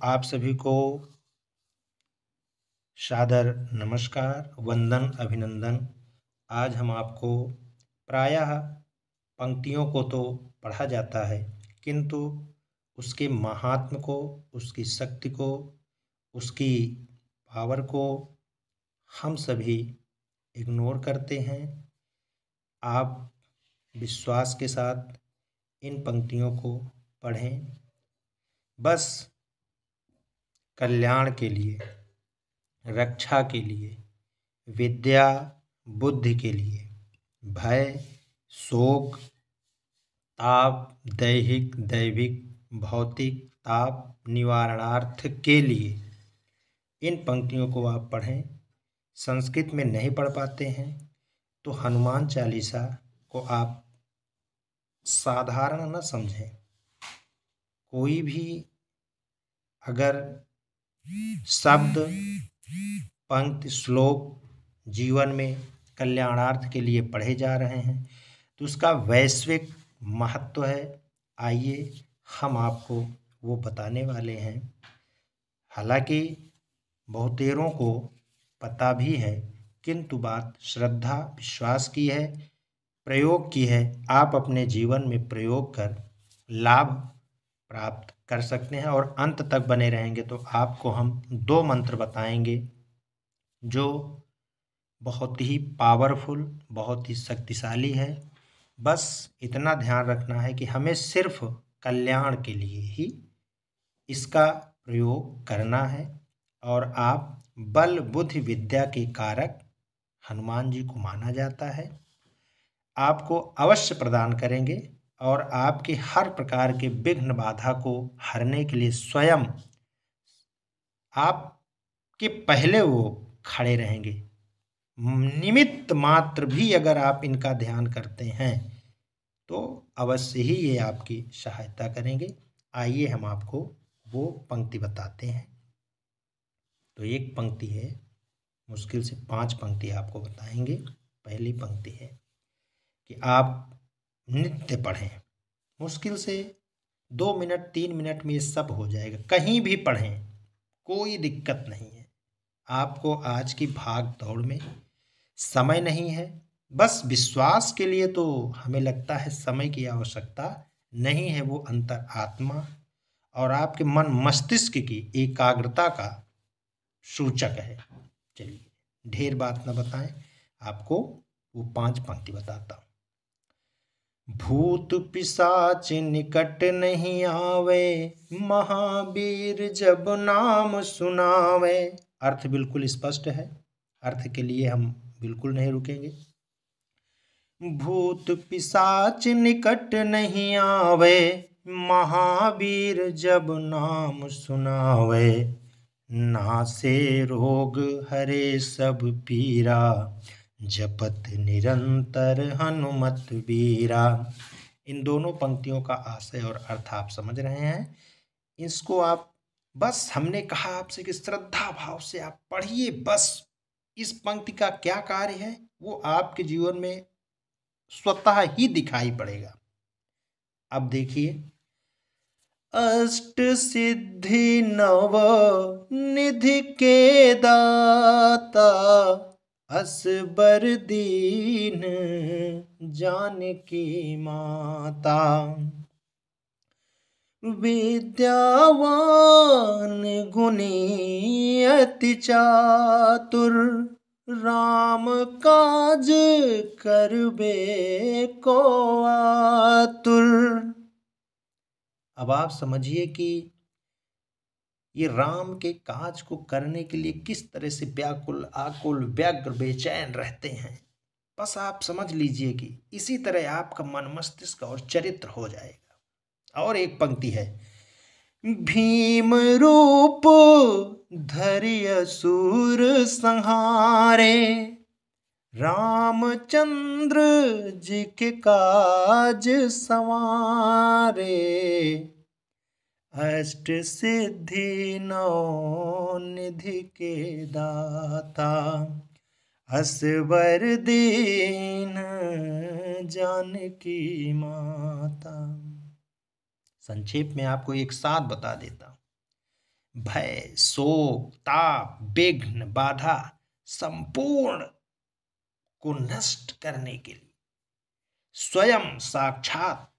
आप सभी को सादर नमस्कार, वंदन, अभिनंदन। आज हम आपको प्रायः पंक्तियों को तो पढ़ा जाता है, किंतु उसके महात्म को, उसकी शक्ति को, उसकी पावर को हम सभी इग्नोर करते हैं। आप विश्वास के साथ इन पंक्तियों को पढ़ें, बस कल्याण के लिए, रक्षा के लिए, विद्या बुद्धि के लिए, भय, शोक, ताप, दैहिक, दैविक, भौतिक ताप निवारणार्थ के लिए इन पंक्तियों को आप पढ़ें। संस्कृत में नहीं पढ़ पाते हैं तो हनुमान चालीसा को आप साधारण न समझें। कोई भी अगर शब्द, पंक्ति, श्लोक जीवन में कल्याणार्थ के लिए पढ़े जा रहे हैं तो उसका वैश्विक महत्व है। आइए हम आपको वो बताने वाले हैं। हालांकि बहुतेरों को पता भी है, किंतु बात श्रद्धा विश्वास की है, प्रयोग की है। आप अपने जीवन में प्रयोग कर लाभ प्राप्त कर सकते हैं और अंत तक बने रहेंगे तो आपको हम 2 मंत्र बताएंगे जो बहुत ही पावरफुल, बहुत ही शक्तिशाली है। बस इतना ध्यान रखना है कि हमें सिर्फ कल्याण के लिए ही इसका प्रयोग करना है और आप बल बुद्धि विद्या के कारक हनुमान जी को माना जाता है। आपको अवश्य प्रदान करेंगे और आपके हर प्रकार के विघ्न बाधा को हरने के लिए स्वयं आपके पहले वो खड़े रहेंगे। निमित्त मात्र भी अगर आप इनका ध्यान करते हैं तो अवश्य ही ये आपकी सहायता करेंगे। आइए हम आपको वो पंक्ति बताते हैं। तो एक पंक्ति है, मुश्किल से 5 पंक्ति आपको बताएंगे। पहली पंक्ति है कि आप नित्य पढ़ें, मुश्किल से 2 मिनट 3 मिनट में ये सब हो जाएगा। कहीं भी पढ़ें, कोई दिक्कत नहीं है। आपको आज की भाग दौड़ में समय नहीं है। बस विश्वास के लिए तो हमें लगता है समय की आवश्यकता नहीं है। वो अंतर आत्मा और आपके मन मस्तिष्क की एकाग्रता का सूचक है। चलिए ढेर बात न बताएं, आपको वो 5 पंक्ति बताता हूँ। भूत पिशाच निकट नहीं आवे, महावीर जब नाम सुनावे। अर्थ बिल्कुल स्पष्ट है, अर्थ के लिए हम बिल्कुल नहीं रुकेंगे। भूत पिशाच निकट नहीं आवे, महावीर जब नाम सुनावे। नासे रोग हरे सब पीरा, जपत निरंतर हनुमत वीरा। इन दोनों पंक्तियों का आशय और अर्थ आप समझ रहे हैं। इसको आप बस, हमने कहा आपसे कि श्रद्धा भाव से आप पढ़िए। बस इस पंक्ति का क्या कार्य है वो आपके जीवन में स्वतः ही दिखाई पड़ेगा। अब देखिए, अष्ट सिद्धि नव निधि के दाता, असबर दीन जानकी माता। विद्यावान गुणी अति चातुर, राम काज करबे को आतुर। अब आप समझिए कि ये राम के काज को करने के लिए किस तरह से व्याकुल, आकुल, व्यग्र, बेचैन रहते हैं। बस आप समझ लीजिए कि इसी तरह आपका मन, मस्तिष्क और चरित्र हो जाएगा। और एक पंक्ति है, भीम रूप धरि असुर संहारे, रामचंद्र जी के काज संवारे। अष्ट सिद्धि नौ निधि के दाता, असबर दीन जानकी माता। संक्षेप में आपको एक साथ बता देता हूँ। भय, शोक, ताप, विघ्न, बाधा संपूर्ण को नष्ट करने के लिए स्वयं साक्षात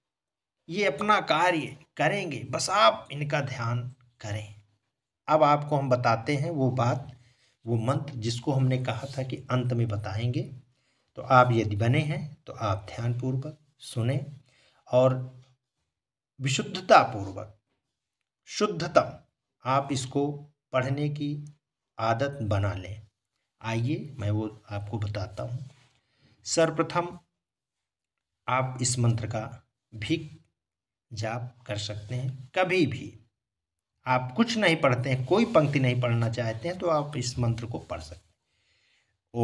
ये अपना कार्य करेंगे। बस आप इनका ध्यान करें। अब आपको हम बताते हैं वो बात, वो मंत्र जिसको हमने कहा था कि अंत में बताएंगे। तो आप यदि बने हैं तो आप ध्यानपूर्वक सुने और विशुद्धता पूर्वक, शुद्धतम आप इसको पढ़ने की आदत बना लें। आइए मैं वो आपको बताता हूँ। सर्वप्रथम आप इस मंत्र का भी जाप कर सकते हैं। कभी भी आप कुछ नहीं पढ़ते हैं, कोई पंक्ति नहीं पढ़ना चाहते हैं, तो आप इस मंत्र को पढ़ सकते हैं।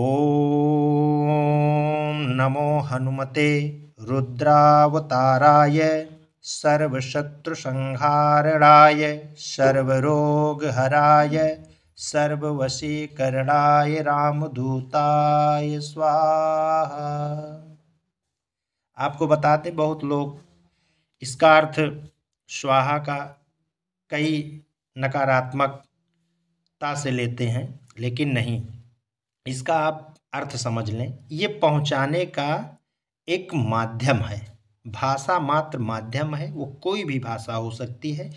ओम नमो हनुमते रुद्रावताराय सर्वशत्रुसंहारणाय सर्वरोगहराय सर्ववशीकरणाय रामदूताय स्वाहा। आपको बताते, बहुत लोग इसका अर्थ स्वाहा का कई नकारात्मकता से लेते हैं, लेकिन नहीं, इसका आप अर्थ समझ लें। ये पहुंचाने का एक माध्यम है, भाषा मात्र माध्यम है। वो कोई भी भाषा हो सकती है,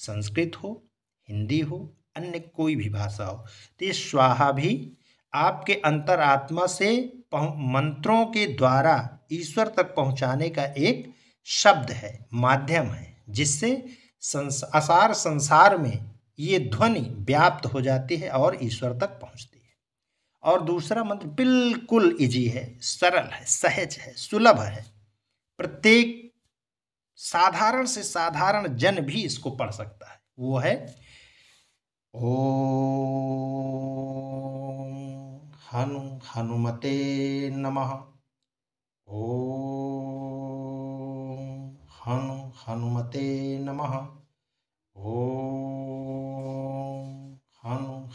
संस्कृत हो, हिंदी हो, अन्य कोई भी भाषा हो। तो ये स्वाहा भी आपके अंतरात्मा से मंत्रों के द्वारा ईश्वर तक पहुंचाने का एक शब्द है, माध्यम है, जिससे असार संसार में ये ध्वनि व्याप्त हो जाती है और ईश्वर तक पहुंचती है। और दूसरा मंत्र बिल्कुल इजी है, सरल है, सहज है, सुलभ है। प्रत्येक साधारण से साधारण जन भी इसको पढ़ सकता है। वो है ओम हनुमते नमः। ओम हनुमते नमः। ओम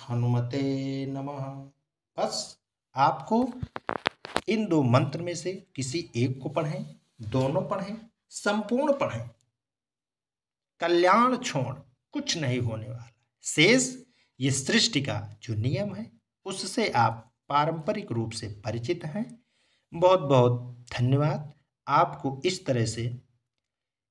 हनुमते नमः। बस आपको इन दो मंत्र में से किसी एक को पढ़ें, दोनों पढ़ें, संपूर्ण पढ़ें, कल्याण छोड़ कुछ नहीं होने वाला। शेष ये सृष्टि का जो नियम है उससे आप पारंपरिक रूप से परिचित हैं। बहुत बहुत धन्यवाद। आपको इस तरह से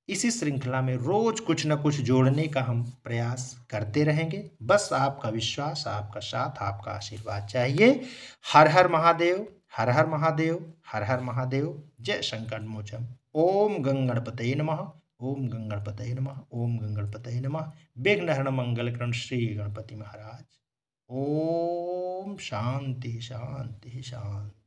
इसी श्रृंखला में रोज कुछ न कुछ जोड़ने का हम प्रयास करते रहेंगे। बस आपका विश्वास, आपका साथ, आपका आशीर्वाद चाहिए। हर हर महादेव, हर हर महादेव, हर हर महादेव। जय शंकर मोचन। ओम गंगणपतये नमः। ओम गंगणपतये नमः। ओम गंगणपतये नमः। विघ्नहरण मंगलकरण श्री गणपति महाराज। ओम शांति शांति शांति।